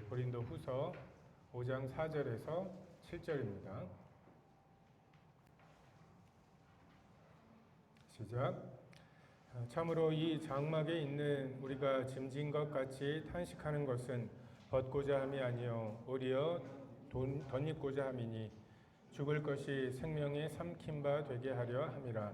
고린도후서 5장 4절에서 7절입니다. 시작. 참으로 이 장막에 있는 우리가 짐진 것 같이 탄식하는 것은 벗고자 함이 아니요 오히려 덧입고자 함이니 죽을 것이 생명의 삼킨 바 되게 하려 함이라.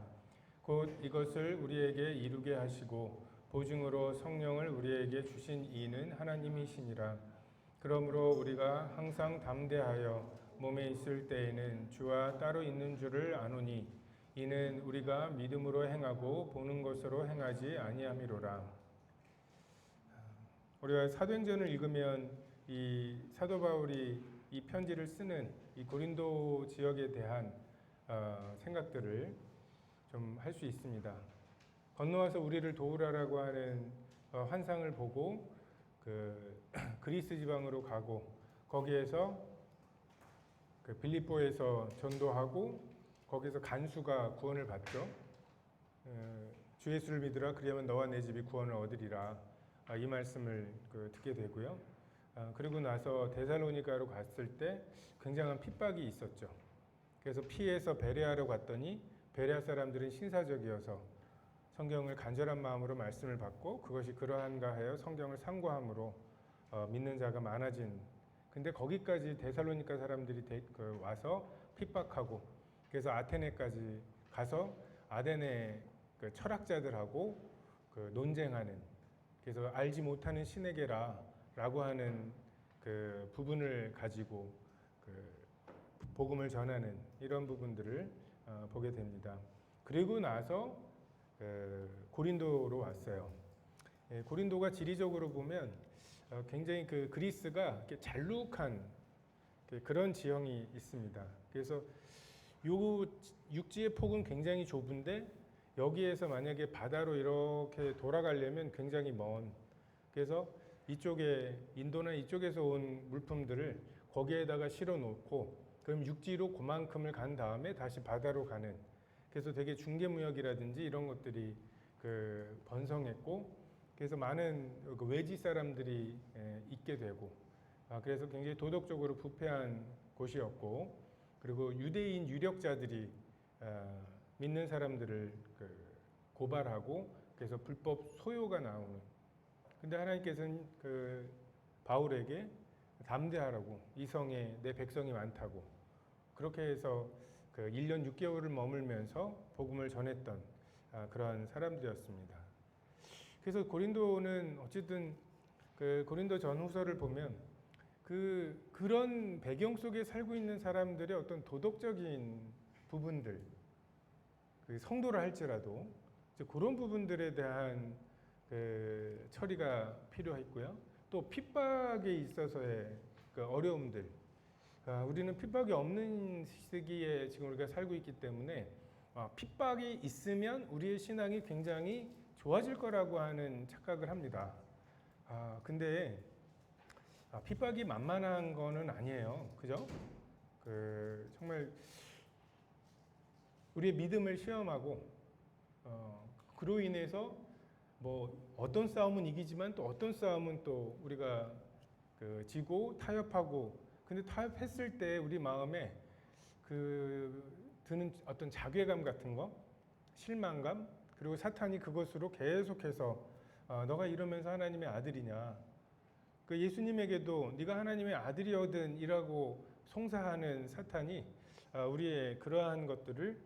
곧 이것을 우리에게 이루게 하시고 보증으로 성령을 우리에게 주신 이는 하나님이시니라. 그러므로 우리가 항상 담대하여 몸에 있을 때에는 주와 따로 있는 줄을 아노니 이는 우리가 믿음으로 행하고 보는 것으로 행하지 아니함이로라. 우리가 사도행전을 읽으면 이 사도 바울이 이 편지를 쓰는 이 고린도 지역에 대한 생각들을 좀 할 수 있습니다. 건너와서 우리를 도우라라고 하는 환상을 보고 그리스 지방으로 가고 거기에서 빌립보에서 전도하고 거기서 간수가 구원을 받죠. 주 예수를 믿으라 그리하면 너와 내 집이 구원을 얻으리라. 이 말씀을 듣게 되고요. 그리고 나서 데살로니가로 갔을 때 굉장한 핍박이 있었죠. 그래서 피해서 베레아로 갔더니 베레아 사람들은 신사적이어서 성경을 간절한 마음으로 말씀을 받고 그것이 그러한가 하여 성경을 상고함으로 믿는 자가 많아진. 근데 거기까지 데살로니가 사람들이 와서 핍박하고 그래서 아테네까지 가서 아테네 철학자들하고 논쟁하는, 그래서 알지 못하는 신에게라라고 하는 그 부분을 가지고 복음을 전하는 이런 부분들을 보게 됩니다. 그리고 나서 고린도로 왔어요. 고린도가 지리적으로 보면 굉장히 그리스가 이렇게 잘룩한 그런 지형이 있습니다. 그래서 요 육지의 폭은 굉장히 좁은데 여기에서 만약에 바다로 이렇게 돌아가려면 굉장히 먼, 그래서 이쪽에 인도나 이쪽에서 온 물품들을 거기에다가 실어 놓고 그럼 육지로 그만큼을 간 다음에 다시 바다로 가는, 그래서 되게 중개무역이라든지 이런 것들이 번성했고 그래서 많은 외지 사람들이 있게 되고 그래서 굉장히 도덕적으로 부패한 곳이었고, 그리고 유대인 유력자들이 믿는 사람들을 고발하고 그래서 불법 소요가 나오는. 근데 하나님께서는 바울에게 담대하라고, 이성에 내 백성이 많다고, 그렇게 해서 1년 6개월을 머물면서 복음을 전했던 그러한 사람들이었습니다. 그래서 고린도는 어쨌든 고린도 전후서를 보면 그런 배경 속에 살고 있는 사람들의 어떤 도덕적인 부분들, 성도를 할지라도 그런 부분들에 대한 처리가 필요했고요. 또 핍박에 있어서의 어려움들, 우리는 핍박이 없는 시기에 지금 우리가 살고 있기 때문에 핍박이 있으면 우리의 신앙이 굉장히 좋아질 거라고 하는 착각을 합니다. 근데 핍박이 만만한 거는 아니에요. 그죠? 정말 우리의 믿음을 시험하고 그로 인해서 뭐 어떤 싸움은 이기지만 또 어떤 싸움은 또 우리가 지고 타협하고, 근데 타협했을 때 우리 마음에 드는 어떤 자괴감 같은 거, 실망감, 그리고 사탄이 그것으로 계속해서 너가 이러면서 하나님의 아들이냐, 예수님에게도 네가 하나님의 아들이거든 이라고 송사하는 사탄이 우리의 그러한 것들을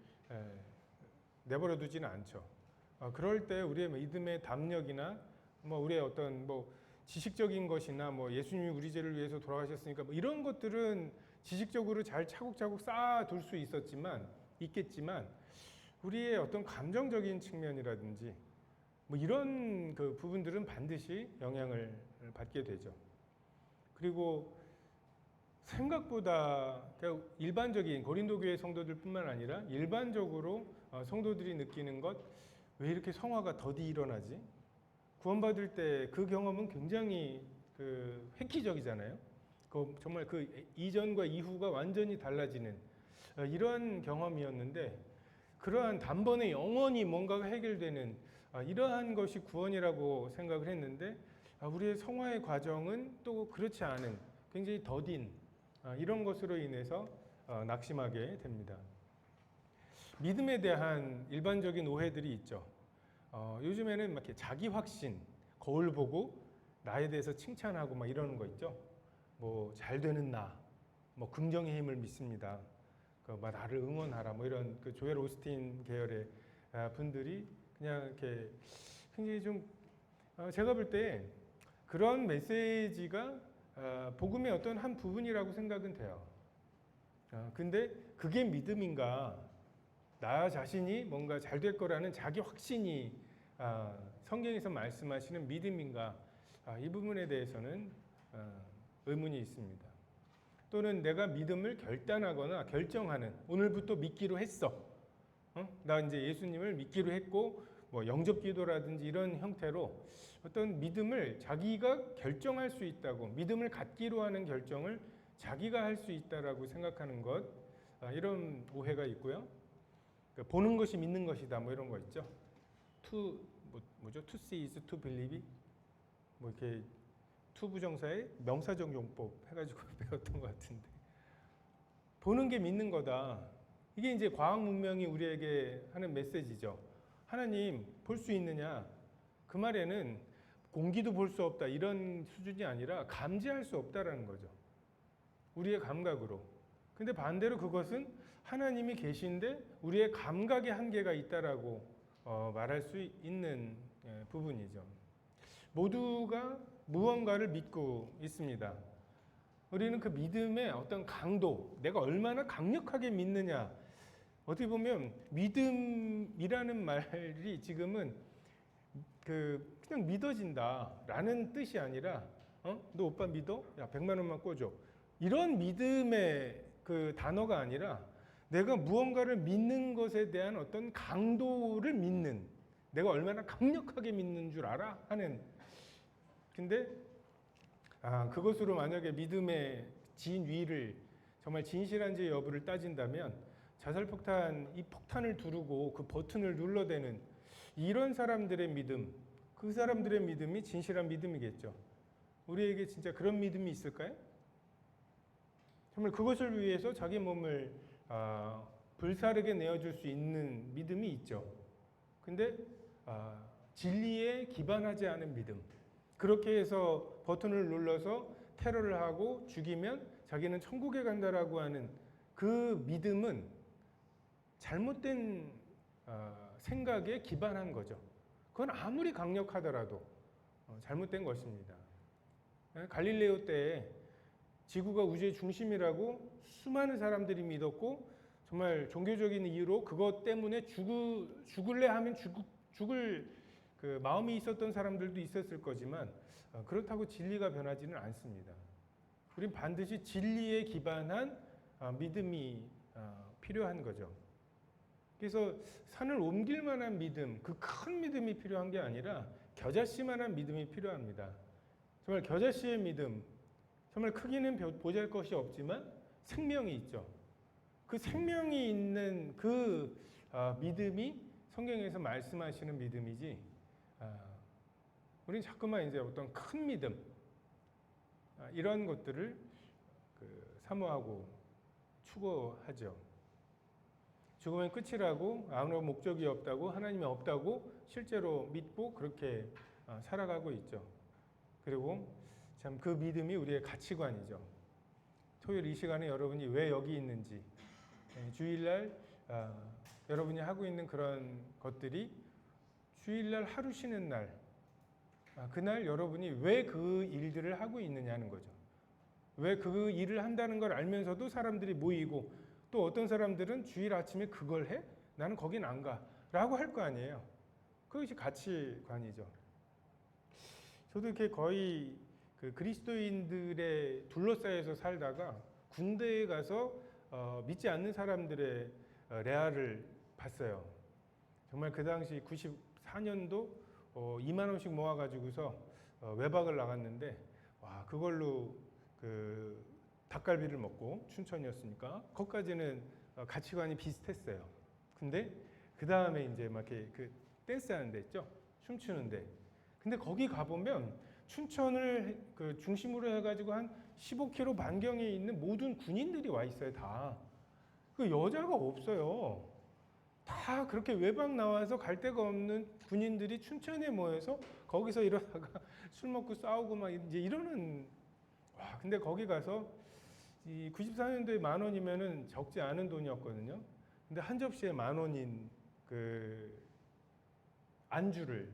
내버려 두지는 않죠. 그럴 때 우리의 믿음의 담력이나 우리의 어떤 지식적인 것이나 예수님이 우리 죄를 위해서 돌아가셨으니까 이런 것들은 지식적으로 잘 차곡차곡 쌓아둘 수 있겠지만 우리의 어떤 감정적인 측면이라든지 이런 부분들은 반드시 영향을 받게 되죠. 그리고 생각보다 일반적인 고린도 교회 성도들뿐만 아니라 일반적으로 성도들이 느끼는 것, 왜 이렇게 성화가 더디 일어나지? 구원받을 때 그 경험은 굉장히 획기적이잖아요. 정말 이전과 이후가 완전히 달라지는 이러한 경험이었는데, 그러한 단번에 영원히 뭔가가 해결되는 이러한 것이 구원이라고 생각을 했는데 우리의 성화의 과정은 또 그렇지 않은 굉장히 더딘 이런 것으로 인해서 낙심하게 됩니다. 믿음에 대한 일반적인 오해들이 있죠. 요즘에는 막 이렇게 자기 확신, 거울 보고 나에 대해서 칭찬하고 막 이러는 거 있죠. 뭐 잘 되는 나, 뭐 긍정의 힘을 믿습니다. 막 나를 응원하라, 뭐 이런 그 조엘 오스틴 계열의 분들이 그냥 이렇게 굉장히 좀 제가 볼 때 그런 메시지가 복음의 어떤 한 부분이라고 생각은 돼요. 근데 그게 믿음인가? 나 자신이 뭔가 잘 될 거라는 자기 확신이 성경에서 말씀하시는 믿음인가? 이 부분에 대해서는 의문이 있습니다. 또는 내가 믿음을 결단하거나 결정하는, 오늘부터 믿기로 했어. 나 이제 예수님을 믿기로 했고, 뭐 영접 기도라든지 이런 형태로 어떤 믿음을 자기가 결정할 수 있다고, 믿음을 갖기로 하는 결정을 자기가 할 수 있다라고 생각하는 것, 이런 오해가 있고요. 보는 것이 믿는 것이다, 뭐 이런 거 있죠. 뭐죠? To see is to believe. 뭐 이렇게 to 부정사의 명사적 용법 해가지고 배웠던 것 같은데, 보는 게 믿는 거다. 이게 이제 과학 문명이 우리에게 하는 메시지죠. 하나님 볼 수 있느냐? 그 말에는 공기도 볼 수 없다 이런 수준이 아니라 감지할 수 없다라는 거죠. 우리의 감각으로. 근데 반대로 그것은 하나님이 계신데 우리의 감각의 한계가 있다라고 말할 수 있는 부분이죠. 모두가 무언가를 믿고 있습니다. 우리는 그 믿음의 어떤 강도, 내가 얼마나 강력하게 믿느냐. 어떻게 보면 믿음이라는 말이 지금은 그냥 믿어진다라는 뜻이 아니라 너 오빠 믿어? 야 100만 원만 꿔줘. 이런 믿음의 그 단어가 아니라 내가 무언가를 믿는 것에 대한 어떤 강도를 믿는, 내가 얼마나 강력하게 믿는 줄 알아? 하는. 근데 그것으로 만약에 믿음의 진위를, 정말 진실한지 여부를 따진다면 자살폭탄, 이 폭탄을 두르고 그 버튼을 눌러대는 이런 사람들의 믿음, 그 사람들의 믿음이 진실한 믿음이겠죠. 우리에게 진짜 그런 믿음이 있을까요? 정말 그것을 위해서 자기 몸을 불사르게 내어줄 수 있는 믿음이 있죠. 근데 진리에 기반하지 않은 믿음, 그렇게 해서 버튼을 눌러서 테러를 하고 죽이면 자기는 천국에 간다라고 하는 그 믿음은 잘못된 생각에 기반한 거죠. 그건 아무리 강력하더라도 잘못된 것입니다. 갈릴레오 때에 지구가 우주의 중심이라고 수많은 사람들이 믿었고, 정말 종교적인 이유로 그것 때문에 죽을래 하면 죽을 그 마음이 있었던 사람들도 있었을 거지만 그렇다고 진리가 변하지는 않습니다. 우린 반드시 진리에 기반한 믿음이 필요한 거죠. 그래서 산을 옮길 만한 믿음, 그 큰 믿음이 필요한 게 아니라 겨자씨만한 믿음이 필요합니다. 정말 겨자씨의 믿음, 정말 크기는 보잘것이 없지만 생명이 있죠. 그 생명이 있는 그 믿음이 성경에서 말씀하시는 믿음이지, 우리는 자꾸만 이제 어떤 큰 믿음, 이런 것들을 사모하고 추구하죠. 죽으면 끝이라고, 아무런 목적이 없다고, 하나님이 없다고 실제로 믿고 그렇게 살아가고 있죠. 그리고 참 그 믿음이 우리의 가치관이죠. 토요일 이 시간에 여러분이 왜 여기 있는지, 주일날 여러분이 하고 있는 그런 것들이 주일날 하루 쉬는 날, 그날 여러분이 왜 그 일들을 하고 있느냐는 거죠. 왜 그 일을 한다는 걸 알면서도 사람들이 모이고, 또 어떤 사람들은 주일 아침에 그걸 해? 나는 거긴 안 가. 라고 할 거 아니에요. 그것이 가치관이죠. 저도 이렇게 거의 그 그리스도인들의 둘러싸여서 살다가 군대에 가서 믿지 않는 사람들의 레아를 봤어요. 정말 그 당시 94년도 2만 원씩 모아가지고서 외박을 나갔는데, 와, 그걸로 그 닭갈비를 먹고, 춘천이었으니까 거기까지는 가치관이 비슷했어요. 근데 그 다음에 이제 막 이렇게 그 댄스 하는 데 있죠, 춤추는 데. 근데 거기 가보면 춘천을 그 중심으로 해가지고 한 15km 반경에 있는 모든 군인들이 와 있어요, 다. 그 여자가 없어요. 다 그렇게 외박 나와서 갈 데가 없는 군인들이 춘천에 모여서 거기서 이러다가 술 먹고 싸우고 막 이제 이러는. 와, 근데 거기 가서 이 94년도에 10,000원이면은 적지 않은 돈이었거든요. 근데 한 접시에 10,000원인 그 안주를,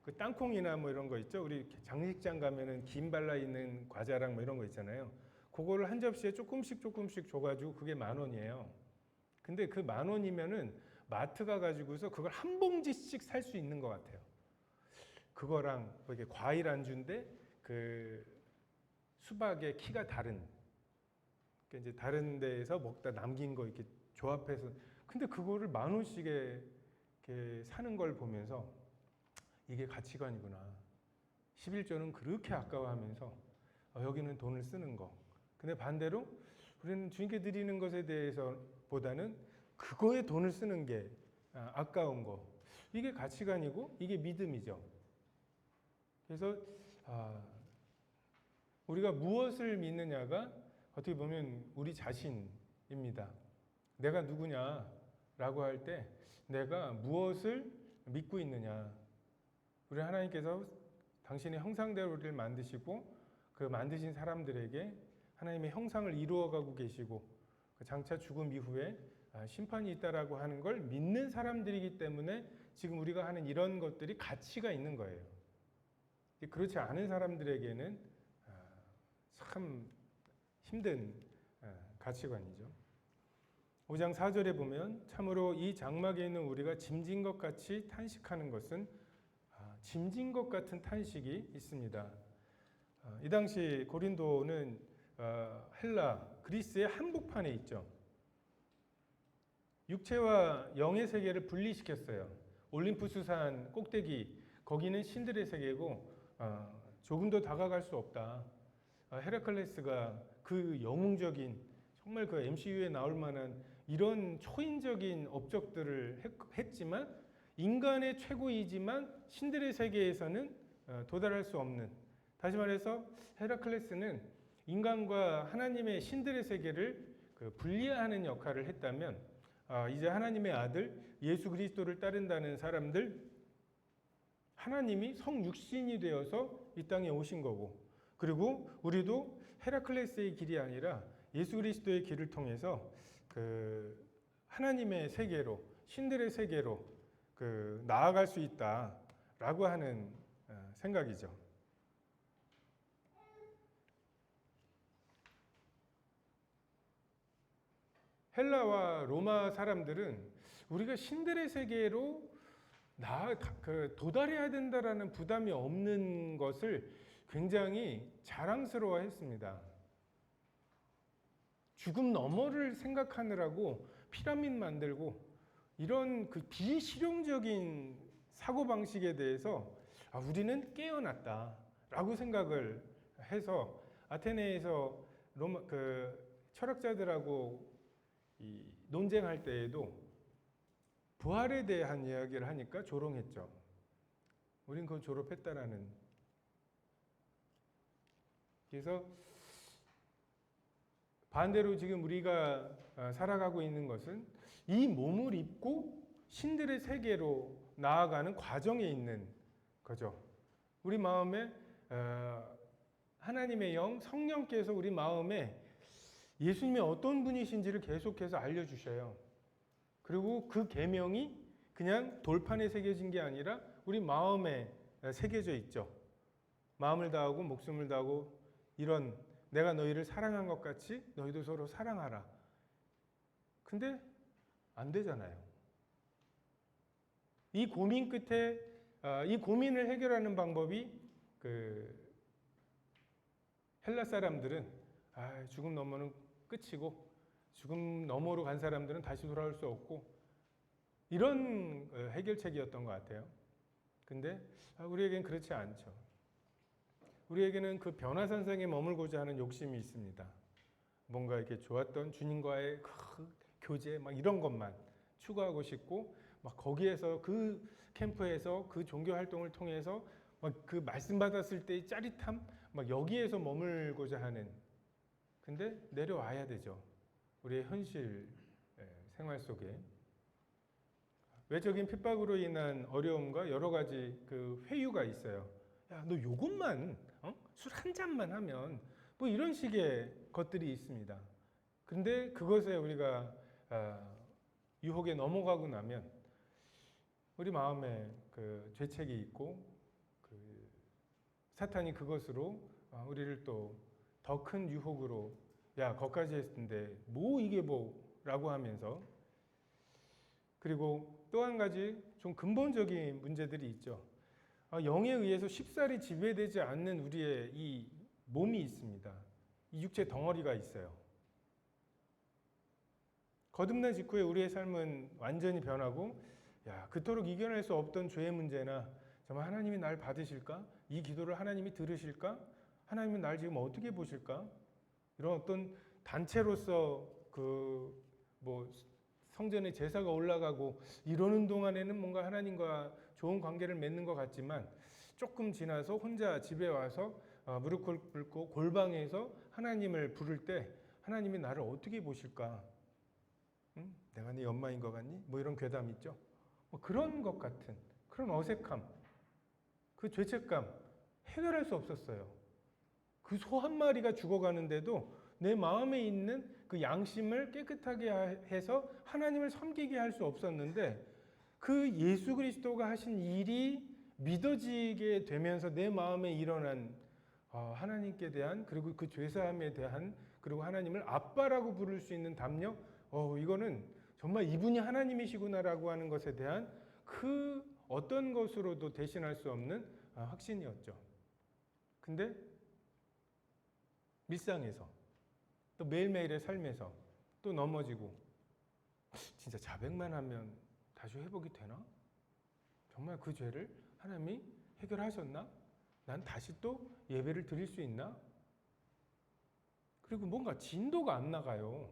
그 땅콩이나 뭐 이런 거 있죠. 우리 장식장 가면은 김 발라 있는 과자랑 뭐 이런 거 있잖아요. 그거를 한 접시에 조금씩 줘가지고 그게 10,000원이에요. 근데 그 10,000원이면은 마트 가가지고서 그걸 한 봉지씩 살 수 있는 것 같아요. 그거랑 뭐 이게 과일 안주인데 그 수박의 키가 다른. 그러니까 이제 다른 데에서 먹다 남긴 거 이렇게 조합해서. 근데 그거를 10,000원씩에 이렇게 사는 걸 보면서 이게 가치관이구나. 11조는 그렇게 아까워하면서 여기는 돈을 쓰는 거. 근데 반대로 우리는 주님께 드리는 것에 대해서 보다는 그거에 돈을 쓰는 게 아까운 거. 이게 가치관이고 이게 믿음이죠. 그래서 우리가 무엇을 믿느냐가 어떻게 보면 우리 자신입니다. 내가 누구냐라고 할 때 내가 무엇을 믿고 있느냐. 우리 하나님께서 당신의 형상대로 우리를 만드시고 그 만드신 사람들에게 하나님의 형상을 이루어가고 계시고 장차 죽음 이후에 심판이 있다라고 하는 걸 믿는 사람들이기 때문에 지금 우리가 하는 이런 것들이 가치가 있는 거예요. 그렇지 않은 사람들에게는 참 힘든 가치관이죠. 5장 4절에 보면 참으로 이 장막에 있는 우리가 짐진 것 같이 탄식하는 것은 짐진 것 같은 탄식이 있습니다. 이 당시 고린도는 헬라, 그리스의 한복판에 있죠. 육체와 영의 세계를 분리시켰어요. 올림푸스 산 꼭대기, 거기는 신들의 세계고 조금도 다가갈 수 없다. 헤라클레스가 그 영웅적인, 정말 그 MCU에 나올 만한 이런 초인적인 업적들을 했지만 인간의 최고이지만 신들의 세계에서는 도달할 수 없는, 다시 말해서 헤라클레스는 인간과 하나님의 신들의 세계를 분리하는 역할을 했다면 이제 하나님의 아들 예수 그리스도를 따른다는 사람들, 하나님이 성육신이 되어서 이 땅에 오신 거고, 그리고 우리도 헤라클레스의 길이 아니라 예수 그리스도의 길을 통해서 그 하나님의 세계로, 신들의 세계로 나아갈 수 있다라고 하는 생각이죠. 헬라와 로마 사람들은 우리가 신들의 세계로 도달해야 된다라는 부담이 없는 것을 굉장히 자랑스러워했습니다. 죽음 너머를 생각하느라고 피라미드 만들고 이런 그 비실용적인 사고방식에 대해서 우리는 깨어났다라고 생각을 해서 아테네에서 로마 철학자들하고 논쟁할 때에도 부활에 대한 이야기를 하니까 조롱했죠. 우린 그걸 졸업했다라는. 그래서 반대로 지금 우리가 살아가고 있는 것은 이 몸을 입고 신들의 세계로 나아가는 과정에 있는 거죠. 우리 마음에 하나님의 영, 성령께서 우리 마음에 예수님이 어떤 분이신지를 계속해서 알려주셔요. 그리고 그 계명이 그냥 돌판에 새겨진 게 아니라 우리 마음에 새겨져 있죠. 마음을 다하고 목숨을 다하고 이런 내가 너희를 사랑한 것 같이 너희도 서로 사랑하라. 근데 안 되잖아요. 이 고민 끝에 이 고민을 해결하는 방법이 헬라 사람들은 죽음 너머는 끝이고 죽음 너머로 간 사람들은 다시 돌아올 수 없고 이런 해결책이었던 것 같아요. 근데 우리에겐 그렇지 않죠. 우리에게는 그 변화산성에 머물고자 하는 욕심이 있습니다. 뭔가 이렇게 좋았던 주님과의 그 교제 막 이런 것만 추구하고 싶고 막 거기에서 그 캠프에서 그 종교 활동을 통해서 막 그 말씀 받았을 때의 짜릿함, 막 여기에서 머물고자 하는. 근데 내려와야 되죠. 우리의 현실 생활 속에 외적인 핍박으로 인한 어려움과 여러 가지 그 회유가 있어요. 야, 너 요것만 술 한 잔만 하면 뭐 이런 식의 것들이 있습니다. 근데 그것에 우리가 유혹에 넘어가고 나면 우리 마음에 그 죄책이 있고 그 사탄이 그것으로 우리를 또 더 큰 유혹으로 야, 거기까지 했을 텐데 뭐 이게 뭐라고 하면서 그리고 또 한 가지 좀 근본적인 문제들이 있죠. 영에 의해서 쉽사리 지배되지 않는 우리의 이 몸이 있습니다. 이 육체 덩어리가 있어요. 거듭난 직후에 우리의 삶은 완전히 변하고 야, 그토록 이겨낼 수 없던 죄의 문제나 정말 하나님이 날 받으실까? 이 기도를 하나님이 들으실까? 하나님은 날 지금 어떻게 보실까? 이런 어떤 단체로서 뭐 성전에 제사가 올라가고 이러는 동안에는 뭔가 하나님과 좋은 관계를 맺는 것 같지만 조금 지나서 혼자 집에 와서 무릎 꿇고 골방에서 하나님을 부를 때 하나님이 나를 어떻게 보실까? 응? 내가 네 엄마인 것 같니? 뭐 이런 괴담 있죠. 뭐 그런 것 같은 그런 어색함, 그 죄책감 해결할 수 없었어요. 그 소 한 마리가 죽어가는데도 내 마음에 있는 그 양심을 깨끗하게 해서 하나님을 섬기게 할 수 없었는데 그 예수 그리스도가 하신 일이 믿어지게 되면서 내 마음에 일어난 하나님께 대한 그리고 그 죄사함에 대한 그리고 하나님을 아빠라고 부를 수 있는 담력 이거는 정말 이분이 하나님이시구나라고 하는 것에 대한 그 어떤 것으로도 대신할 수 없는 확신이었죠. 근데 일상에서 또 매일매일의 삶에서 또 넘어지고 진짜 자백만 하면 다시 회복이 되나? 정말 그 죄를 하나님이 해결하셨나? 난 다시 또 예배를 드릴 수 있나? 그리고 뭔가 진도가 안 나가요.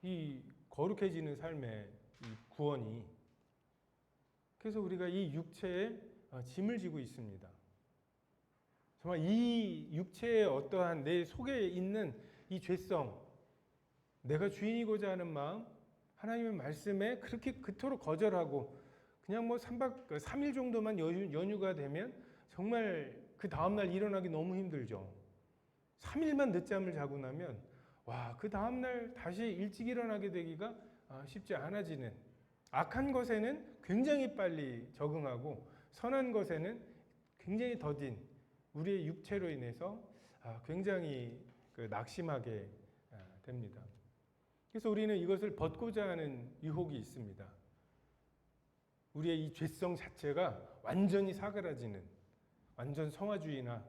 이 거룩해지는 삶의 이 구원이. 그래서 우리가 이 육체에 짐을 지고 있습니다. 정말 이 육체의 어떠한 내 속에 있는 이 죄성, 내가 주인이고자 하는 마음, 하나님의 말씀에 그렇게 그토록 거절하고 그냥 뭐 3일 정도만 연휴가 되면 정말 그 다음날 일어나기 너무 힘들죠. 3일만 늦잠을 자고 나면 그 다음날 다시 일찍 일어나게 되기가 쉽지 않아지는 악한 것에는 굉장히 빨리 적응하고 선한 것에는 굉장히 더딘 우리의 육체로 인해서 굉장히 낙심하게 됩니다. 그래서 우리는 이것을 벗고자 하는 유혹이 있습니다. 우리의 이 죄성 자체가 완전히 사그라지는 완전 성화주의나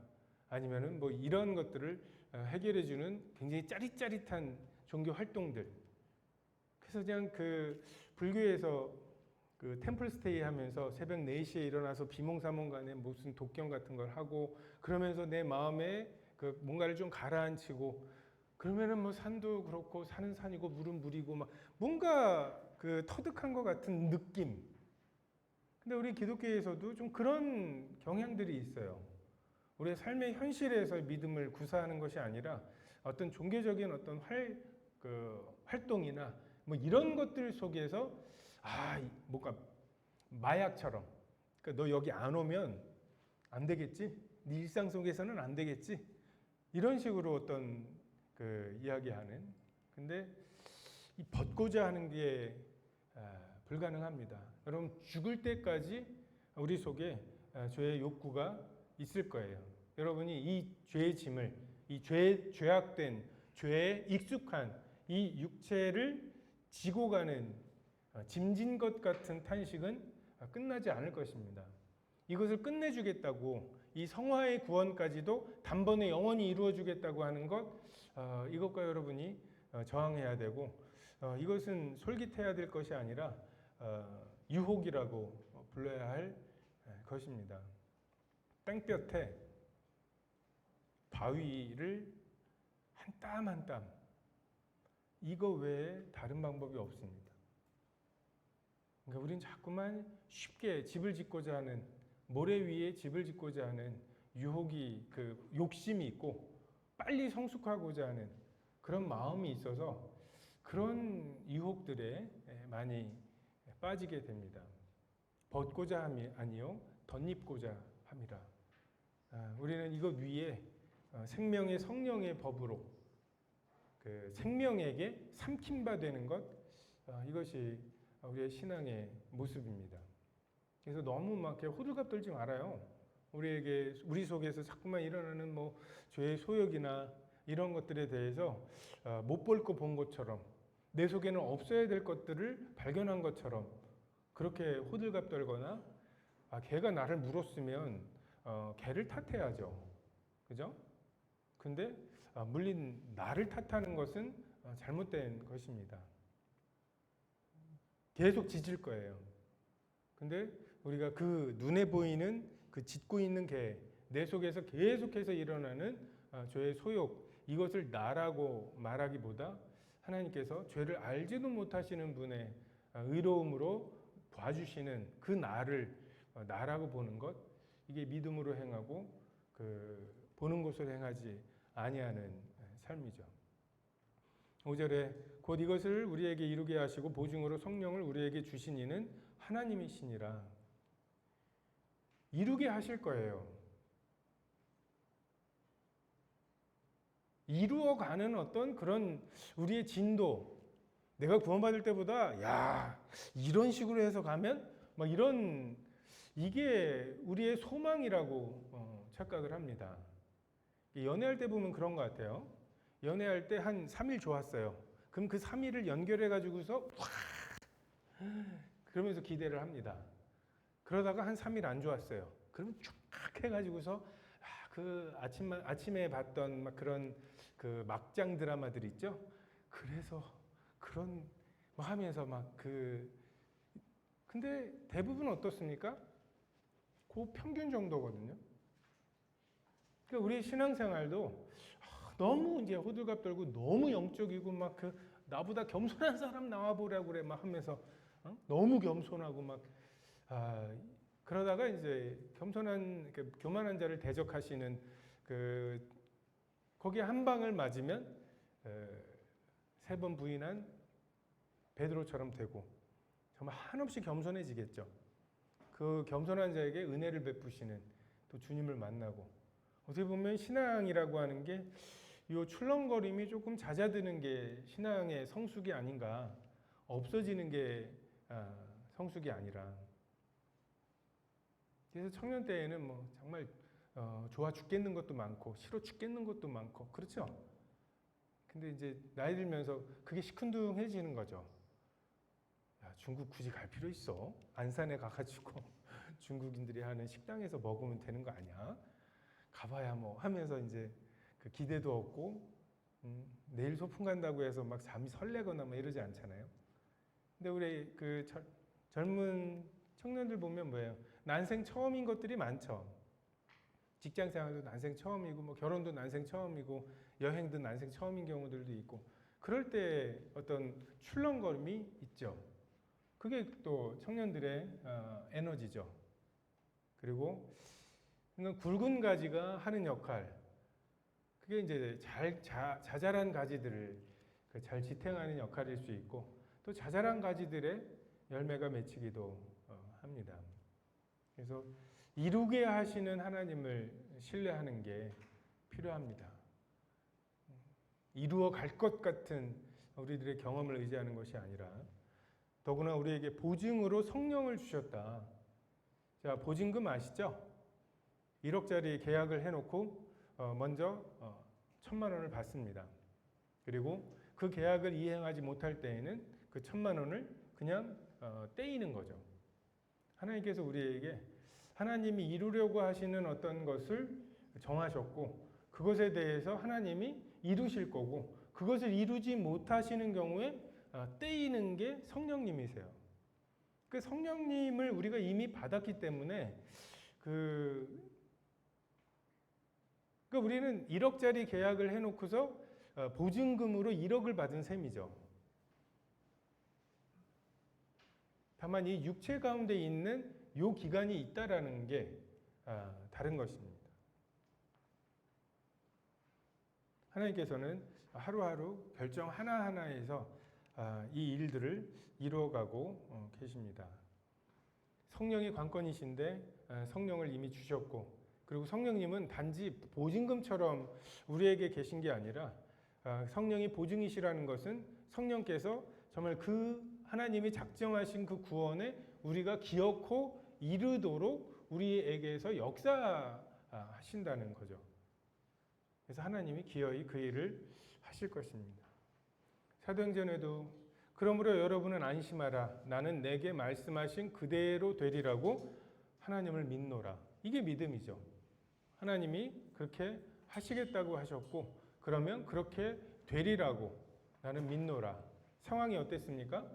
아니면은 뭐 이런 것들을 해결해주는 굉장히 짜릿짜릿한 종교 활동들. 그래서 그냥 그 불교에서 그 템플스테이 하면서 새벽 4시에 일어나서 비몽사몽간에 무슨 독경 같은 걸 하고 그러면서 내 마음에 그 뭔가를 좀 가라앉히고 그러면은 뭐 산도 그렇고 산은 산이고 물은 물이고 막 뭔가 그 터득한 것 같은 느낌. 근데 우리 기독교에서도 좀 그런 경향들이 있어요. 우리의 삶의 현실에서 믿음을 구사하는 것이 아니라 어떤 종교적인 어떤 활동이나 뭐 이런 것들 속에서 뭔가 마약처럼 그러니까 너 여기 안 오면 안 되겠지? 네 일상 속에서는 안 되겠지? 이런 식으로 어떤 그 이야기하는 근데 이 벗고자 하는 게 불가능합니다. 여러분 죽을 때까지 우리 속에 죄의 욕구가 있을 거예요. 여러분이 이 죄의 짐을 이 죄악된 죄에 익숙한 이 육체를 지고 가는 짐진 것 같은 탄식은 끝나지 않을 것입니다. 이것을 끝내주겠다고 이 성화의 구원까지도 단번에 영원히 이루어주겠다고 하는 것 이것과 여러분이 저항해야 되고 이것은 솔깃해야 될 것이 아니라 유혹이라고 불러야 할 것입니다. 땡볕에 바위를 한 땀 한 땀 이거 외에 다른 방법이 없습니다. 그러니까 우리는 자꾸만 쉽게 집을 짓고자 하는 모래 위에 집을 짓고자 하는 유혹이 그 욕심이 있고 빨리 성숙하고자 하는 그런 마음이 있어서 그런 유혹들에 많이 빠지게 됩니다. 벗고자 함이 아니요 덧입고자 함이라. 우리는 이것 위에 생명의 성령의 법으로 그 생명에게 삼킨 바 되는 것, 이것이 우리의 신앙의 모습입니다. 그래서 너무 막 호들갑 떨지 말아요. 우리 속에서 자꾸만 일어나는 뭐 죄의 소욕이나 이런 것들에 대해서 못 볼 거 본 것처럼 내 속에는 없어야 될 것들을 발견한 것처럼 그렇게 호들갑 떨거나 개가 나를 물었으면 개를 탓해야죠. 그죠? 근데 물린 나를 탓하는 것은 잘못된 것입니다. 계속 짖을 거예요. 근데 우리가 그 눈에 보이는 그 짖고 있는 개, 내 속에서 계속해서 일어나는 죄의 소욕, 이것을 나라고 말하기보다 하나님께서 죄를 알지도 못하시는 분의 의로움으로 봐주시는 그 나를 나라고 보는 것, 이게 믿음으로 행하고 그 보는 것으로 행하지 아니하는 삶이죠. 5절에 곧 이것을 우리에게 이루게 하시고 보증으로 성령을 우리에게 주신 이는 하나님이시니라. 이루게 하실 거예요. 이루어가는 어떤 그런 우리의 진도, 내가 구원받을 때보다 야 이런 식으로 해서 가면 막 이런, 이게 우리의 소망이라고 착각을 합니다. 연애할 때 보면 그런 것 같아요. 연애할 때 한 3일 좋았어요. 그럼 그 3일을 연결해 가지고서 그러면서 기대를 합니다. 그러다가 한 3일 안 좋았어요. 그러면 쭉 해가지고서 그 아침에 봤던 막 그런 그 막장 드라마들 있죠. 그래서 그런 뭐 하면서 막 근데 대부분 어떻습니까? 그 평균 정도거든요. 그러니까 우리 신앙생활도 너무 이제 호들갑 떨고 너무 영적이고 막 나보다 겸손한 사람 나와보라고 그래 막 하면서 너무 겸손하고 막 그러다가 이제 겸손한 교만한 자를 대적하시는 거기에 한 방을 맞으면 3번 부인한 베드로처럼 되고 정말 한없이 겸손해지겠죠. 그 겸손한 자에게 은혜를 베푸시는 또 주님을 만나고, 어떻게 보면 신앙이라고 하는 게 이 출렁거림이 조금 잦아드는 게 신앙의 성숙이 아닌가, 없어지는 게 성숙이 아니라. 그래서 청년 때에는 뭐 정말 좋아 죽겠는 것도 많고 싫어 죽겠는 것도 많고 그렇죠. 근데 이제 나이 들면서 그게 시큰둥해지는 거죠. 야, 중국 굳이 갈 필요 있어? 안산에 가가지고 중국인들이 하는 식당에서 먹으면 되는 거 아니야? 가봐야 뭐 하면서 이제 그 기대도 없고 내일 소풍 간다고 해서 막 잠이 설레거나 뭐 이러지 않잖아요. 근데 우리 그 젊은 청년들 보면 뭐예요? 난생 처음인 것들이 많죠. 직장 생활도 난생 처음이고 뭐 결혼도 난생 처음이고 여행도 난생 처음인 경우들도 있고, 그럴 때 어떤 출렁거림이 있죠. 그게 또 청년들의 에너지죠. 그리고 굵은 가지가 하는 역할, 그게 이제 자잘한 가지들을 잘 지탱하는 역할일 수 있고, 또 자잘한 가지들의 열매가 맺히기도 합니다. 그래서 이루게 하시는 하나님을 신뢰하는 게 필요합니다. 이루어 갈 것 같은 우리들의 경험을 의지하는 것이 아니라, 더구나 우리에게 보증으로 성령을 주셨다. 자, 보증금 아시죠? 1억짜리 계약을 해놓고 먼저 1,000만 원을 받습니다. 그리고 그 계약을 이행하지 못할 때에는 그 1,000만 원을 그냥 떼이는 거죠. 하나님께서 우리에게 하나님이 이루려고 하시는 어떤 것을 정하셨고, 그것에 대해서 하나님이 이루실 거고, 그것을 이루지 못하시는 경우에 떼이는 게 성령님이세요. 그 성령님을 우리가 이미 받았기 때문에 그러니까 우리는 1억짜리 계약을 해놓고서 보증금으로 1억을 받은 셈이죠. 다만 이 육체 가운데 있는 요 기간이 있다라는 게 다른 것입니다. 하나님께서는 하루하루 결정 하나하나에서 이 일들을 이루어가고 계십니다. 성령이 관건이신데 성령을 이미 주셨고, 그리고 성령님은 단지 보증금처럼 우리에게 계신 게 아니라 성령이 보증이시라는 것은 성령께서 정말 그 하나님이 작정하신 그 구원에 우리가 기어코 이르도록 우리에게서 역사하신다는 거죠. 그래서 하나님이 기어이 그 일을 하실 것입니다. 사도행전에도 그러므로 여러분은 안심하라. 나는 내게 말씀하신 그대로 되리라고 하나님을 믿노라. 이게 믿음이죠. 하나님이 그렇게 하시겠다고 하셨고, 그러면 그렇게 되리라고 나는 믿노라. 상황이 어땠습니까?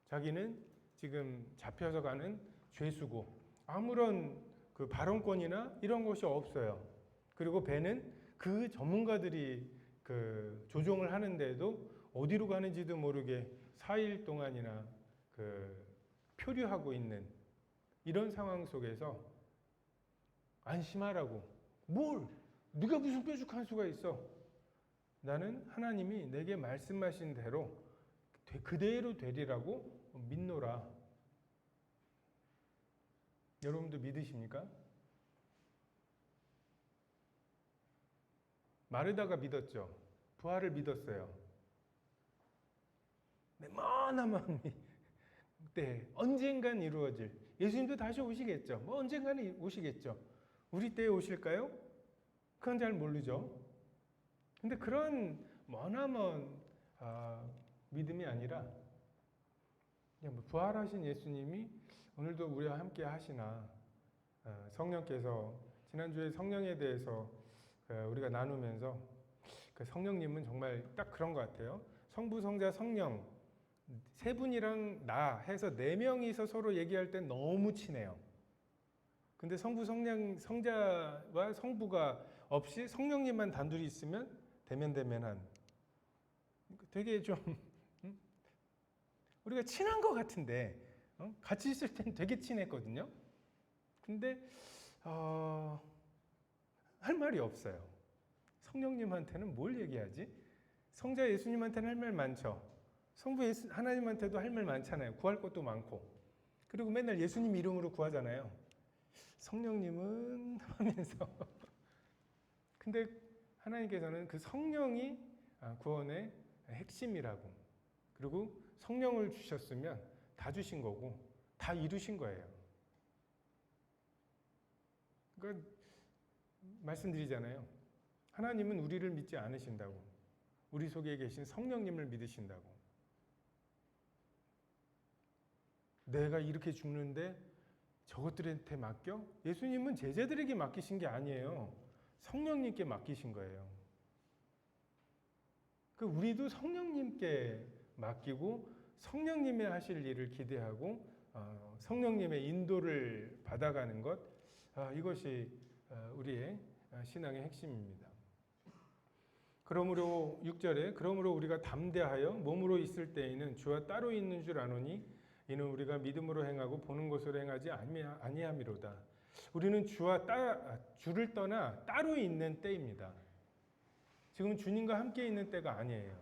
자기는 지금 잡혀서 가는 죄수고 아무런 그 발언권이나 이런 것이 없어요. 그리고 배는 그 전문가들이 그 조종을 하는데도 어디로 가는지도 모르게 4일 동안이나 그 표류하고 있는 이런 상황 속에서 안심하라고. 뭘? 네가 무슨 뾰족한 수가 있어? 나는 하나님이 내게 말씀하신 대로 그대로 되리라고 믿노라. 여러분도 믿으십니까? 마르다가 믿었죠. 부활을 믿었어요. 머나먼 마음이 때 언젠간 이루어질, 예수님도 다시 오시겠죠. 뭐 언젠가는 오시겠죠. 우리 때에 오실까요? 그건 잘 모르죠. 근데 그런 머나먼 믿음이 아니라 그냥 부활하신 예수님이 오늘도 우리와 함께 하시나, 성령께서 지난주에 성령에 대해서 우리가 나누면서 그 성령님은 정말 딱 그런 것 같아요. 성부, 성자, 성령 세 분이랑 나 해서 네 명이서 서로 얘기할 때 너무 친해요. 근데 성부, 성자와 성부가 없이 성령님만 단둘이 있으면 대면대면한, 되게 좀 우리가 친한 것 같은데 같이 있을 땐 되게 친했거든요. 근데 할 말이 없어요. 성령님한테는 뭘 얘기하지? 성자 예수님한테는 할 말 많죠. 성부 하나님한테도 할 말 많잖아요. 구할 것도 많고. 그리고 맨날 예수님 이름으로 구하잖아요. 성령님은 하면서 근데 하나님께서는 그 성령이 구원의 핵심이라고, 그리고 성령을 주셨으면 다 주신 거고 다 이루신 거예요. 그러니까 말씀드리잖아요. 하나님은 우리를 믿지 않으신다고. 우리 속에 계신 성령님을 믿으신다고. 내가 이렇게 죽는데 저것들한테 맡겨? 예수님은 제자들에게 맡기신 게 아니에요. 성령님께 맡기신 거예요. 그 우리도 성령님께 맡기고 성령님의 하실 일을 기대하고 성령님의 인도를 받아가는 것, 이것이 우리의 신앙의 핵심입니다. 그러므로 6절에 그러므로 우리가 담대하여 몸으로 있을 때에는 주와 따로 있는 줄 아노니 이는 우리가 믿음으로 행하고 보는 것으로 행하지 아니함이로다. 우리는 주를 떠나 따로 있는 때입니다. 지금 주님과 함께 있는 때가 아니에요.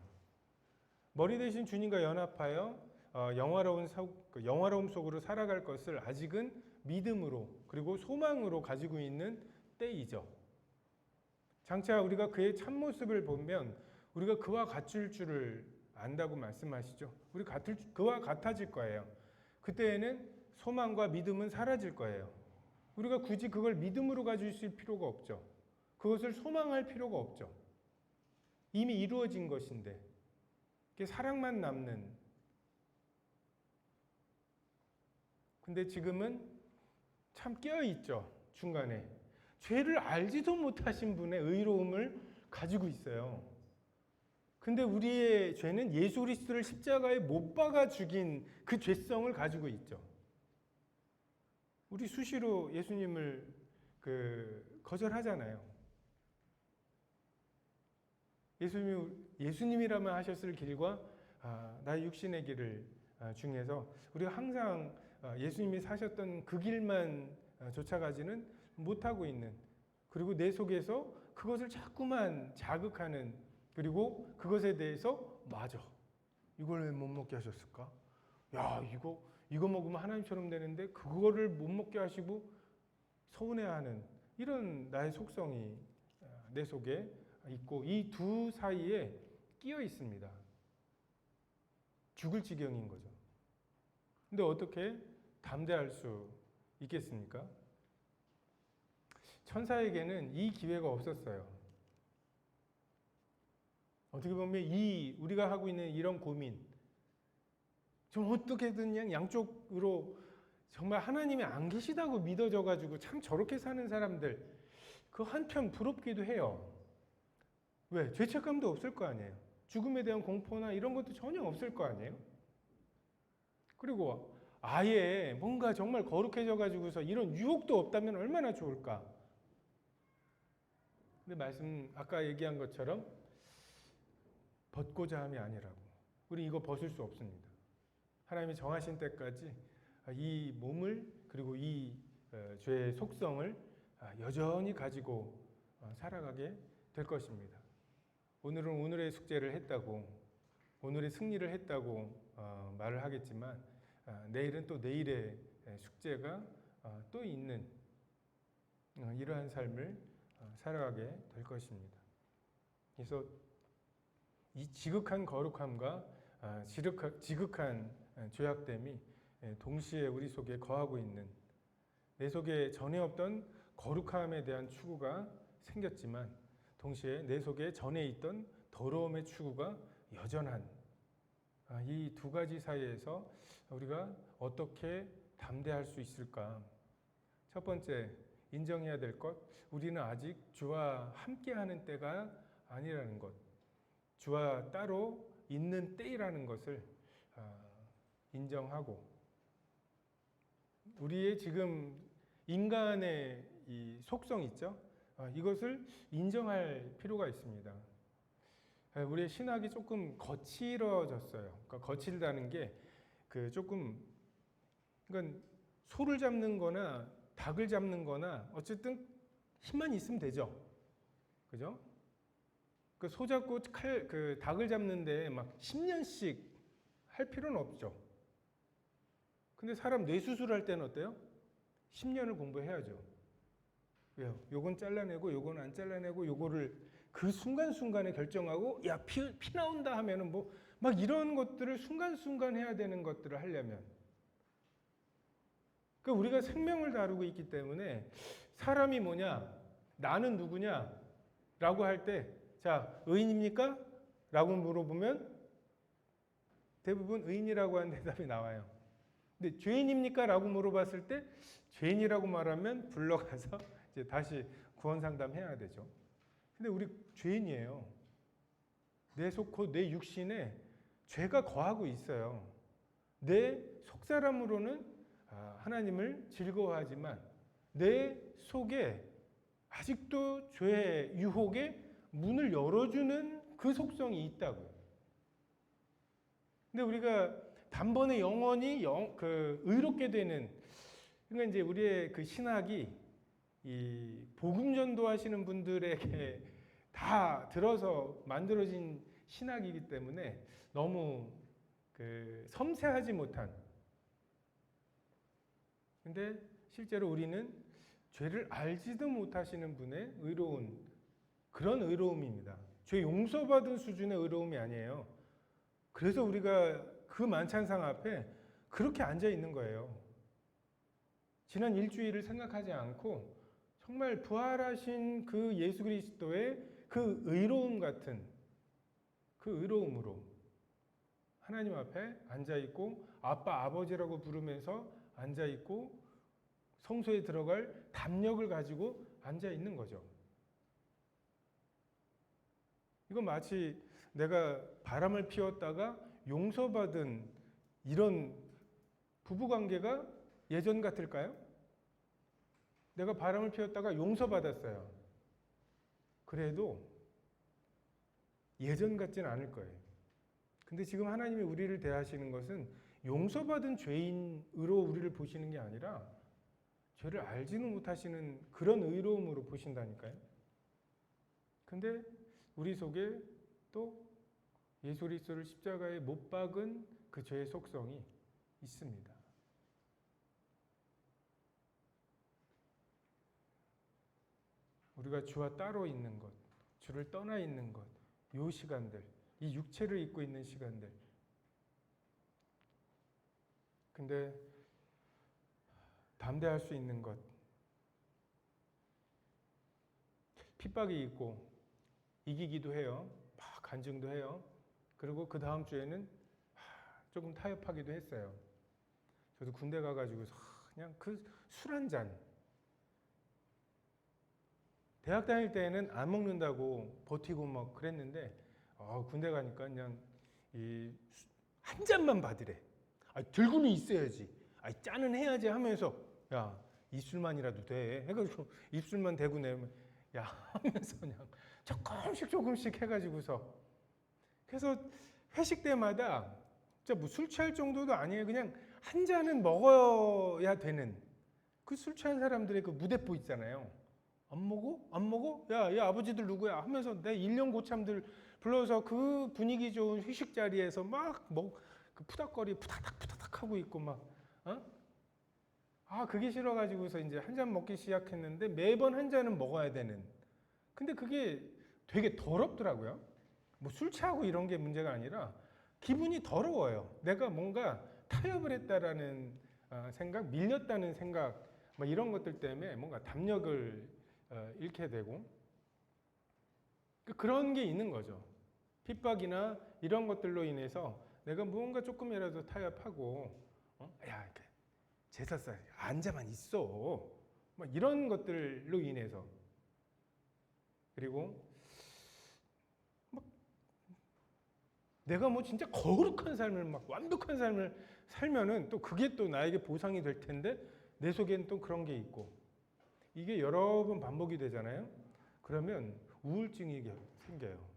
머리 대신 주님과 연합하여 영화로움 속으로 살아갈 것을 아직은 믿음으로 그리고 소망으로 가지고 있는 때이죠. 장차 우리가 그의 참모습을 보면 우리가 그와 같을 줄을 안다고 말씀하시죠. 우리 그와 같아질 거예요. 그때에는 소망과 믿음은 사라질 거예요. 우리가 굳이 그걸 믿음으로 가질 필요가 없죠. 그것을 소망할 필요가 없죠. 이미 이루어진 것인데 사랑만 남는. 근데 지금은 참 깨어있죠. 중간에 죄를 알지도 못하신 분의 의로움을 가지고 있어요. 근데 우리의 죄는 예수 그리스도를 십자가에 못 박아 죽인 그 죄성을 가지고 있죠. 우리 수시로 예수님을 거절하잖아요. 예수님이라면 하셨을 길과 나의 육신의 길을 중에서 우리가 항상 예수님이 사셨던 그 길만 쫓아가지는 못하고 있는, 그리고 내 속에서 그것을 자꾸만 자극하는, 그리고 그것에 대해서 맞아, 이걸 왜 못 먹게 하셨을까? 야, 이거 먹으면 하나님처럼 되는데 그거를 못 먹게 하시고 서운해하는 이런 나의 속성이 내 속에 있고, 이 두 사이에 끼어 있습니다. 죽을 지경인 거죠. 근데 어떻게 담대할 수 있겠습니까? 천사에게는 이 기회가 없었어요. 어떻게 보면 우리가 하고 있는 이런 고민, 좀 어떻게든 그냥 양쪽으로 정말 하나님이 안 계시다고 믿어져가지고 참 저렇게 사는 사람들, 그 한편 부럽기도 해요. 왜? 죄책감도 없을 거 아니에요. 죽음에 대한 공포나 이런 것도 전혀 없을 거 아니에요. 그리고 아예 뭔가 정말 거룩해져가지고서 이런 유혹도 없다면 얼마나 좋을까. 근데 아까 얘기한 것처럼 벗고자 함이 아니라고. 우리 이거 벗을 수 없습니다. 하나님이 정하신 때까지 이 몸을, 그리고 이 죄의 속성을 여전히 가지고 살아가게 될 것입니다. 오늘은 오늘의 숙제를 했다고, 오늘의 승리를 했다고 말을 하겠지만, 내일은 또 내일의 숙제가 또 있는 이러한 삶을 살아가게 될 것입니다. 그래서 이 지극한 거룩함과 지극한 죄악됨이 동시에 우리 속에 거하고 있는, 내 속에 전에 없던 거룩함에 대한 추구가 생겼지만 동시에 내 속에 전에 있던 더러움의 추구가 여전한, 이 두 가지 사이에서 우리가 어떻게 담대할 수 있을까? 첫 번째, 인정해야 될 것, 우리는 아직 주와 함께하는 때가 아니라는 것, 주와 따로 있는 때이라는 것을 인정하고, 우리의 지금 인간의 이 속성 있죠? 이것을 인정할 필요가 있습니다. 우리의 신학이 조금 거칠어졌어요. 그러니까 거칠다는 게 조금, 그러니까 소를 잡는 거나 닭을 잡는 거나 어쨌든 힘만 있으면 되죠. 그죠? 소 잡고 닭을 잡는데 막 10년씩 할 필요는 없죠. 근데 사람 뇌 수술할 때는 어때요? 10년을 공부해야죠. 왜요? 요건 잘라내고 요건 안 잘라내고 요거를 그 순간순간에 결정하고, 야, 피 나온다 하면은 막 이런 것들을 순간순간 해야 되는 것들을 하려면, 그러니까 우리가 생명을 다루고 있기 때문에 사람이 뭐냐, 나는 누구냐 라고 할 때, 자, 의인입니까? 라고 물어보면 대부분 의인이라고 하는 대답이 나와요. 근데 죄인입니까? 라고 물어봤을 때 죄인이라고 말하면 불러가서 이제 다시 구원 상담해야 되죠. 근데 우리 죄인이에요. 내 육신에 죄가 거하고 있어요. 내 속사람으로는 하나님을 즐거워하지만 내 속에 아직도 죄의 유혹에 문을 열어주는 그 속성이 있다고요. 근데 우리가 단번에 영원히 의롭게 되는, 그러니까 이제 우리의 그 신학이 이 복음 전도하시는 분들에게 다 들어서 만들어진 신학이기 때문에 너무 섬세하지 못한, 근데 실제로 우리는 죄를 알지도 못하시는 분의 의로운, 그런 의로움입니다. 죄 용서받은 수준의 의로움이 아니에요. 그래서 우리가 그 만찬상 앞에 그렇게 앉아 있는 거예요. 지난 일주일을 생각하지 않고 정말 부활하신 그 예수 그리스도의 그 의로움 같은 그 의로움으로 하나님 앞에 앉아 있고, 아빠 아버지라고 부르면서 앉아 있고, 성소에 들어갈 담력을 가지고 앉아 있는 거죠. 이건 마치 내가 바람을 피웠다가 용서받은 이런 부부관계가 예전 같을까요? 내가 바람을 피웠다가 용서받았어요. 그래도 예전 같진 않을 거예요. 근데 지금 하나님이 우리를 대하시는 것은 용서받은 죄인으로 우리를 보시는 게 아니라 죄를 알지는 못하시는 그런 의로움으로 보신다니까요. 근데 우리 속에 또 예수 그리스도를 십자가에 못 박은 그 죄의 속성이 있습니다. 우리가 주와 따로 있는 것, 주를 떠나 있는 것, 요 시간들, 이 육체를 입고 있는 시간들. 근데 담대할 수 있는 것, 핍박이 있고 이기기도 해요. 막 간증도 해요. 그리고 그 다음 주에는 조금 타협하기도 했어요. 저도 군대 가가지고 그냥 그 술 한 잔. 대학 다닐 때는 안 먹는다고 버티고 막 그랬는데 군대 가니까 그냥 한 잔만 받으래. 들고는 있어야지. 짜는 해야지 하면서 야, 입술만이라도 돼. 해가지고 입술만 대고 내면 야 하면서 그냥 조금씩 해가지고서 그래서 회식 때마다 진짜 뭐 술 취할 정도도 아니에요. 그냥 한 잔은 먹어야 되는 그 술 취한 사람들의 그 무대뽀 있잖아요. 안 먹어? 안 먹어? 야 아버지들 누구야? 하면서 내 일년 고참들 불러서 그 분위기 좋은 회식 자리에서 막 그 푸닥거리 푸닥닥 하고 있고 막 그게 싫어가지고서 이제 한 잔 먹기 시작했는데 매번 한 잔은 먹어야 되는. 근데 그게 되게 더럽더라고요. 뭐 술 취하고 이런 게 문제가 아니라 기분이 더러워요. 내가 뭔가 타협을 했다라는 생각, 밀렸다는 생각, 뭐 이런 것들 때문에 뭔가 담력을 잃게 되고 그런 게 있는 거죠. 핍박이나 이런 것들로 인해서 내가 무언가 조금이라도 타협하고 야 제사살 앉아만 있어 뭐 이런 것들로 인해서 그리고 내가 뭐 진짜 거룩한 삶을 막 완벽한 삶을 살면은 또 그게 또 나에게 보상이 될 텐데 내 속에는 또 그런 게 있고 이게 여러 번 반복이 되잖아요. 그러면 우울증이 생겨요.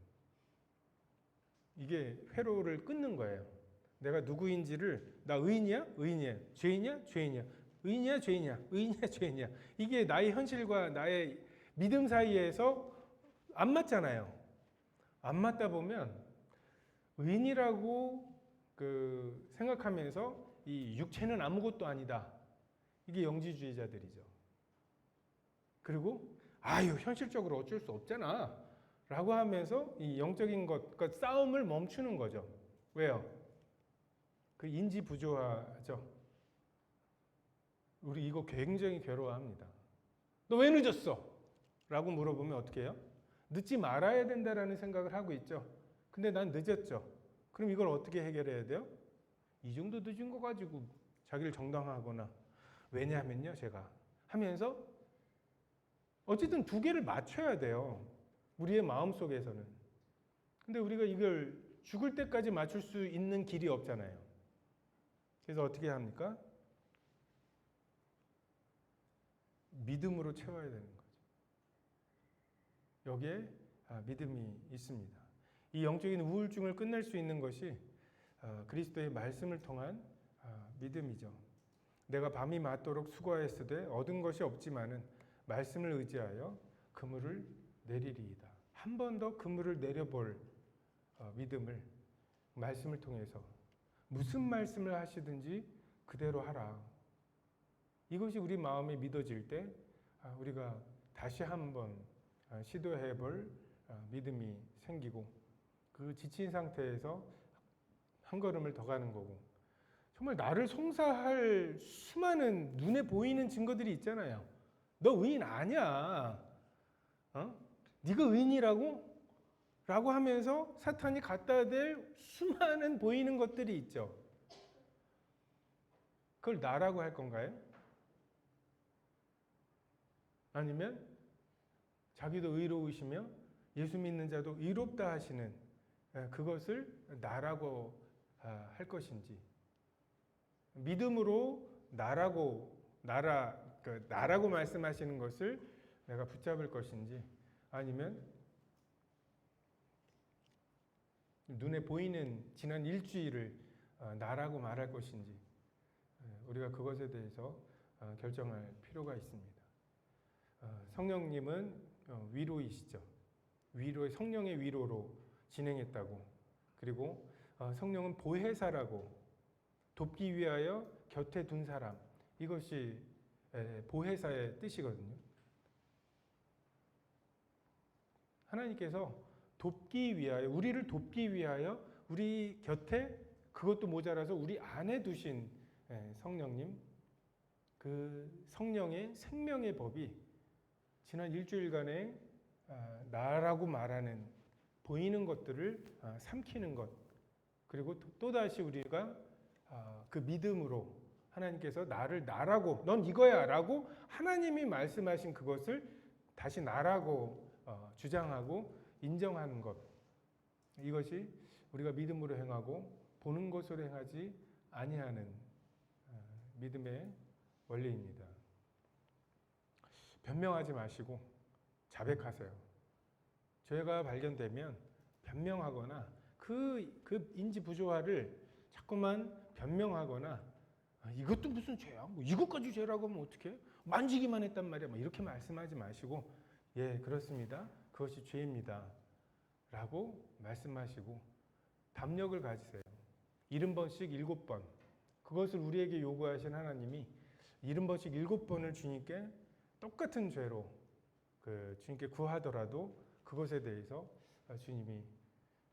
이게 회로를 끊는 거예요. 내가 누구인지를 나 의인이야? 의인이야. 죄인이야? 죄인이야. 의인이야? 죄인이야. 의인이야? 죄인이야. 이게 나의 현실과 나의 믿음 사이에서 안 맞잖아요. 안 맞다 보면 의인이라고 생각하면서 이 육체는 아무것도 아니다. 이게 영지주의자들이죠. 그리고 현실적으로 어쩔 수 없잖아. 라고 하면서 이 영적인 것과 싸움을 멈추는 거죠. 왜요? 그 인지 부조화죠. 우리 이거 굉장히 괴로워합니다. 너 왜 늦었어? 라고 물어보면 어떻게 해요? 늦지 말아야 된다라는 생각을 하고 있죠. 근데 난 늦었죠. 그럼 이걸 어떻게 해결해야 돼요? 이 정도 늦은 거 가지고 자기를 정당화하거나 왜냐하면요 제가 하면서 어쨌든 두 개를 맞춰야 돼요. 우리의 마음속에서는. 근데 우리가 이걸 죽을 때까지 맞출 수 있는 길이 없잖아요. 그래서 어떻게 합니까? 믿음으로 채워야 되는 거죠. 여기에 믿음이 있습니다. 이 영적인 우울증을 끝낼 수 있는 것이 그리스도의 말씀을 통한 믿음이죠. 내가 밤이 맞도록 수고하였으되 얻은 것이 없지만은 말씀을 의지하여 그물을 내리리이다. 한 번 더 그물을 내려볼 믿음을 말씀을 통해서 무슨 말씀을 하시든지 그대로 하라. 이것이 우리 마음에 믿어질 때 우리가 다시 한번 시도해볼 믿음이 생기고 그 지친 상태에서 한 걸음을 더 가는 거고 정말 나를 송사할 수많은 눈에 보이는 증거들이 있잖아요. 너 의인 아니야. 네가 의인이라고? 라고 하면서 사탄이 갖다 댈 수많은 보이는 것들이 있죠. 그걸 나라고 할 건가요? 아니면 자기도 의로우시며 예수 믿는 자도 의롭다 하시는 그것을 나라고 할 것인지 믿음으로 나라고 말씀하시는 것을 내가 붙잡을 것인지 아니면 눈에 보이는 지난 일주일을 나라고 말할 것인지 우리가 그것에 대해서 결정할 필요가 있습니다. 성령님은 위로이시죠. 위로의 성령의 위로로 진행했다고. 그리고 성령은 보혜사라고, 돕기 위하여 곁에 둔 사람, 이것이 보혜사의 뜻이거든요. 하나님께서 돕기 위하여, 우리를 돕기 위하여 우리 곁에, 그것도 모자라서 우리 안에 두신 성령님, 그 성령의 생명의 법이 지난 일주일간의 나라고 말하는 보이는 것들을 삼키는 것, 그리고 또다시 우리가 그 믿음으로 하나님께서 나를 나라고, 넌 이거야 라고 하나님이 말씀하신 그것을 다시 나라고 주장하고 인정하는 것, 이것이 우리가 믿음으로 행하고 보는 것으로 행하지 아니하는 믿음의 원리입니다. 변명하지 마시고 자백하세요. 죄가 발견되면 변명하거나 그 인지 부조화를 자꾸만 변명하거나 이것도 무슨 죄야? 뭐 이것까지 죄라고 하면 어떡해? 만지기만 했단 말이야. 뭐 이렇게 말씀하지 마시고, 예, 그렇습니다. 그것이 죄입니다. 라고 말씀하시고 담력을 가지세요. 70번씩 7번. 그것을 우리에게 요구하신 하나님이 70번씩 7번을 주님께 똑같은 죄로 주님께 구하더라도 그것에 대해서 주님이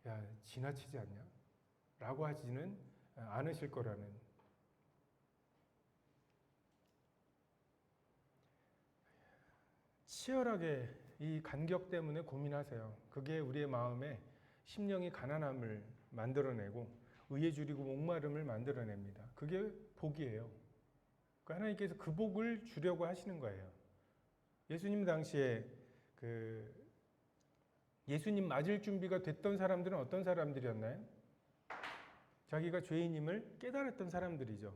야, 지나치지 않냐? 라고 하지는 않으실 거라는. 치열하게 이 간격 때문에 고민하세요. 그게 우리의 마음에 심령이 가난함을 만들어내고 의에 줄이고 목마름을 만들어냅니다. 그게 복이에요. 그러니까 하나님께서 그 복을 주려고 하시는 거예요. 예수님 당시에 예수님 맞을 준비가 됐던 사람들은 어떤 사람들이었나요? 자기가 죄인임을 깨달았던 사람들이죠.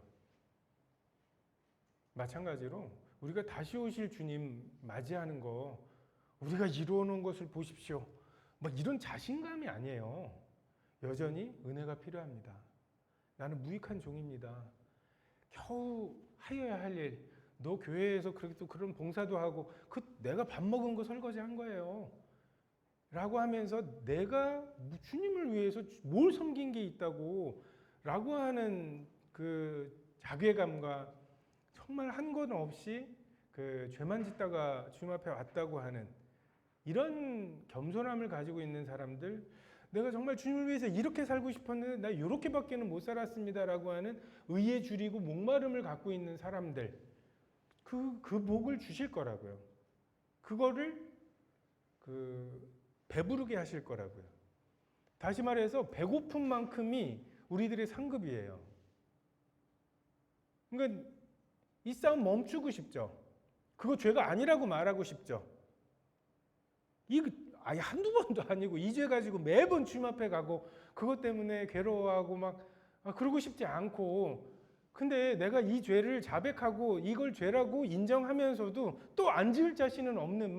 마찬가지로 우리가 다시 오실 주님 맞이하는 거, 우리가 이루어 놓은 것을 보십시오, 뭐 이런 자신감이 아니에요. 여전히 은혜가 필요합니다. 나는 무익한 종입니다. 겨우 하여야 할 일, 너 교회에서 그런 봉사도 하고 내가 밥 먹은 거 설거지 한 거예요 라고 하면서 내가 주님을 위해서 뭘 섬긴 게 있다고 라고 하는 그 자괴감과 정말 한 건 없이 죄만 짓다가 주님 앞에 왔다고 하는 이런 겸손함을 가지고 있는 사람들, 내가 정말 주님을 위해서 이렇게 살고 싶었는데 나 이렇게밖에는 못 살았습니다 라고 하는 의에 줄이고 목마름을 갖고 있는 사람들, 그 복을 주실 거라고요. 그거를 배부르게 하실 거라고요. 다시 말해서 배고픈 만큼이 우리들의 상급이에요. 그러니까 이 싸움 멈추고 싶죠. 그거 죄가 아니라고 말하고 싶죠. 아예 한두 번도 아니고 이 죄 가지고 매번 주님 앞에 가고 그것 때문에 괴로워하고 막 그러고 싶지 않고, 근데 내가 이 죄를 자백하고 이걸 죄라고 인정하면서도 또 안 지을 자신은 없는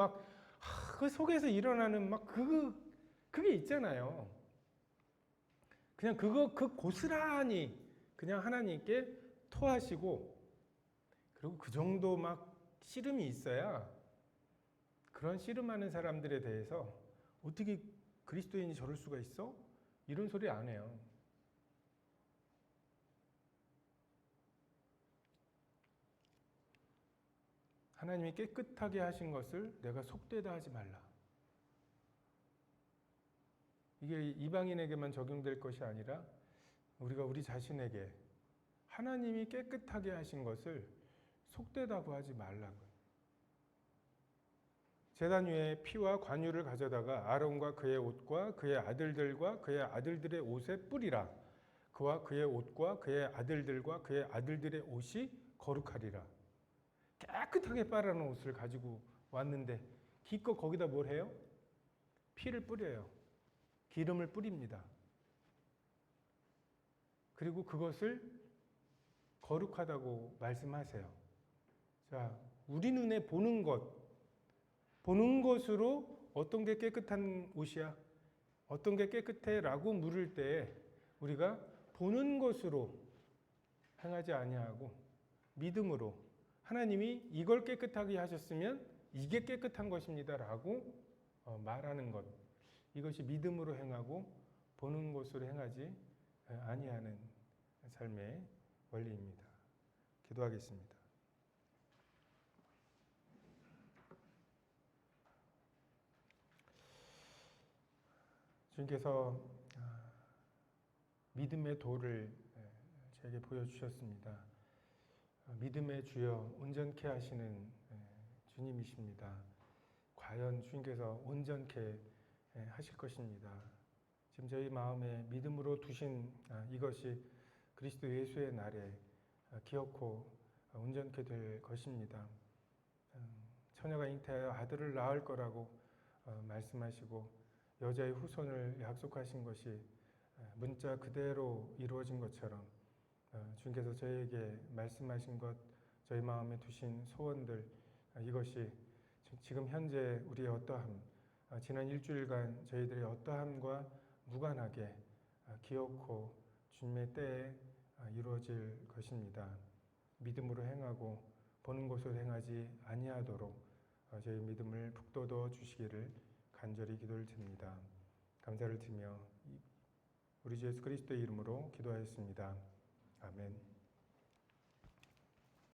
그 속에서 일어나는 그게 있잖아요. 그냥 그 고스란히 그냥 하나님께 토하시고, 그리고 그 정도 씨름이 있어야 그런 씨름하는 사람들에 대해서 어떻게 그리스도인이 저럴 수가 있어? 이런 소리 안 해요. 하나님이 깨끗하게 하신 것을 내가 속되다 하지 말라. 이게 이방인에게만 적용될 것이 아니라 우리가 우리 자신에게 하나님이 깨끗하게 하신 것을 속되다고 하지 말라고. 제단 위에 피와 관유를 가져다가 아론과 그의 옷과 그의 아들들과 그의 아들들의 옷에 뿌리라. 그와 그의 옷과 그의 아들들과 그의 아들들의 옷이 거룩하리라. 깨끗하게 빨아놓은 옷을 가지고 왔는데 기껏 거기다 뭘 해요? 피를 뿌려요. 기름을 뿌립니다. 그리고 그것을 거룩하다고 말씀하세요. 자, 우리 눈에 보는 것으로 어떤 게 깨끗한 옷이야? 어떤 게 깨끗해? 라고 물을 때 우리가 보는 것으로 행하지 아니하고 믿음으로 하나님이 이걸 깨끗하게 하셨으면 이게 깨끗한 것입니다라고 말하는 것, 이것이 믿음으로 행하고 보는 것으로 행하지 아니하는 삶의 원리입니다. 기도하겠습니다. 주님께서 믿음의 도를 제게 보여주셨습니다. 믿음의 주여 온전케 하시는 주님이십니다. 과연 주님께서 온전케 하실 것입니다. 지금 저희 마음에 믿음으로 두신 이것이 그리스도 예수의 날에 기어코 온전케 될 것입니다. 처녀가 잉태하여 아들을 낳을 거라고 말씀하시고 여자의 후손을 약속하신 것이 문자 그대로 이루어진 것처럼 주님께서 저희에게 말씀하신 것, 저희 마음에 두신 소원들, 이것이 지금 현재 우리의 어떠함, 지난 일주일간 저희들의 어떠함과 무관하게 기어코 주님의 때에 이루어질 것입니다. 믿음으로 행하고 보는 곳으로 행하지 아니하도록 저희 믿음을 북돋워 주시기를 간절히 기도를 드립니다. 감사를 드리며 우리 주 예수 그리스도의 이름으로 기도하였습니다. 아멘.